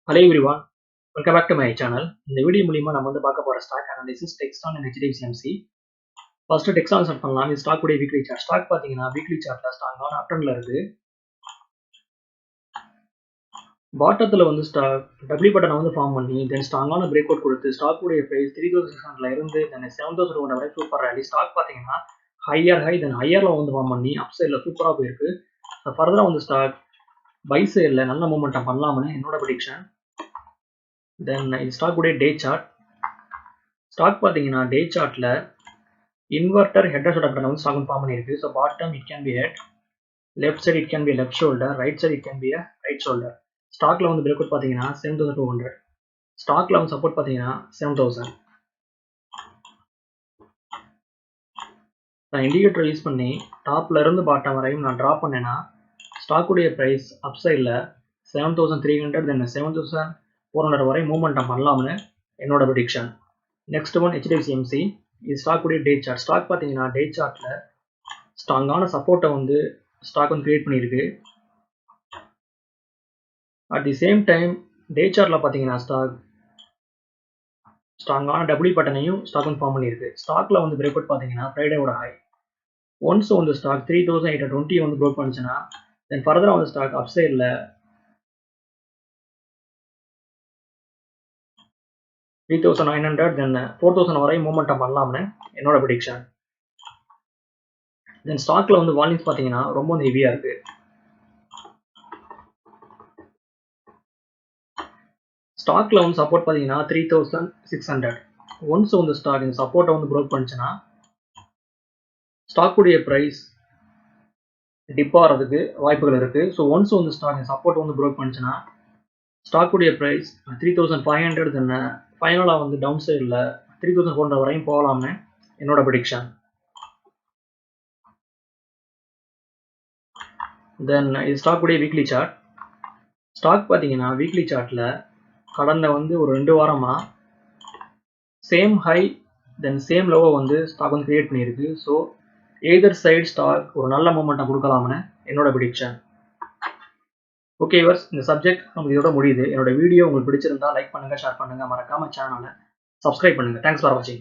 Hello everyone, welcome back to my channel. இந்த video மூலமா நம்ம பார்க்க போற stock analysis Textron and HDFC MC. First Textron start பண்ணலாம். இந்த ஸ்டாக் உடைய வீக்லி சார்ட். ஸ்டாக் பாத்தீங்கன்னா வீக்லி சார்ட்ல ஸ்ட்ராங்கான அப் ட்ரெண்ட்ல இருக்கு. பாட்டத்துல ஸ்டாக் W பட்டனை ஃபார்ம் பண்ணி தென் ஸ்ட்ராங்கான பிரேக் அவுட் கொடுத்து ஸ்டாக் உடைய பிரைஸ் 3600ல இருந்து தென் 7000 வரை சூப்பர் ரேலி. ஸ்டாக் பாத்தீங்கன்னா ஹையர் ஹை தென் ஹையர்ல ஃபார்ம் பண்ணி அப் சைடுல சூப்பரா போயிருக்கு. ஃபர்தரா ஸ்டாக் பை சைடுல நல்ல மூவ்மெண்ட் பண்ணலாம்னு என்னோட ப்ரெடிக்ஷன். தென் இது ஸ்டாக் உடைய டே சார்ட். ஸ்டாக் பாத்தீங்கன்னா டே சார்ட்ல inverter head and shoulder stock form பண்ணிருக்கு. So bottom it can be head, left side it can be left shoulder, right side it can be right shoulder. ஸ்டாக்ல break out பாத்தீங்கன்னா 7200. ஸ்டாக்ல support பாத்தீங்கன்னா 7000. நான் indicator use பண்ணி டாப்ல இருந்து bottom வரையும் நான் டிராப் பண்ணேன்னா ஸ்டாக் உடைய பிரைஸ் அப் சைட்ல 7300 தென் 7400 வரை மூவ்மெண்ட் பண்ணலாம்னு என்னோட prediction. Next one HDFC MC. இது ஸ்டாக் உடைய டே சார்ட். ஸ்டாக் பாத்தீங்கன்னா டே சார்ட்ல ஸ்ட்ராங்கான சப்போர்ட்டை ஸ்டாக் கிரியேட் பண்ணியிருக்கு. அட் தி சேம் டைம் டே சார்ட்ல பாத்தீங்கன்னா ஸ்டாக் ஸ்ட்ராங்கான W பட்டனையும் ஸ்டாக் ஃபார்ம் பண்ணியிருக்கு. ஸ்டாக்ல பிரேக் அவுட் பாத்தீங்கன்னா ஃப்ரைடேவோட ஹை. ஒன்ஸ் ஸ்டாக் 3820 ப்ரோக் பண்ணுச்சுன்னா தென் ஃபர்தரா ஸ்டாக் அப் சைட்ல 3900 தென் 4000 வரை மூவ்மெண்ட் பண்ணலாம்னு என்னோட ப்ரெடிக்ஷன். தென் ஸ்டாக்ல வால்யூம்ஸ் பாத்தீங்கன்னா ரொம்ப ஹெவியா இருக்கு. ஸ்டாக்ல சப்போர்ட் பாத்தீங்கன்னா 3600. ஒன்ஸ் ஸ்டாக் இந்த சப்போர்ட்டை ப்ரோக் பண்ணுச்சுன்னா ஸ்டாக் உடைய பிரைஸ் டிப் ஆகிறதுக்கு வாய்ப்புகள் இருக்கு. ஸோ ஒன்ஸ் ஸ்டாக் இந்த சப்போர்ட் ப்ரோக் பண்ணுச்சுன்னா ஸ்டாக் உடைய பிரைஸ் 3500 தென் ஃபைனலா டவுன் சைட்ல 3400 வரையும் போகலாம்னு என்னோட ப்ரெடிக்ஷன். தென் இது ஸ்டாக் உடைய வீக்லி சார்ட். ஸ்டாக் பாத்தீங்கன்னா வீக்லி சார்ட்ல கடந்த ஒரு 2 வாரமா சேம் ஹை தென் சேம் லோவை ஸ்டாக் கிரியேட் பண்ணியிருக்கு. ஸோ எய்தர் சைடு ஸ்டாக் ஒரு நல்ல மூவ்மெண்ட்டை கொடுக்கலாம்னு என்னோட ப்ரெடிக்ஷன். ஓகே வியூவர்ஸ், இந்த சப்ஜெக்ட் நமக்கு இதோட முடியுது. என்னோட வீடியோ உங்களுக்கு பிடிச்சிருந்தா லைக் பண்ணுங்க, ஷேர் பண்ணுங்க, மறக்காம சேனலை சப்ஸ்கிரைப் பண்ணுங்க. தேங்க்ஸ் ஃபார் வாட்சிங்.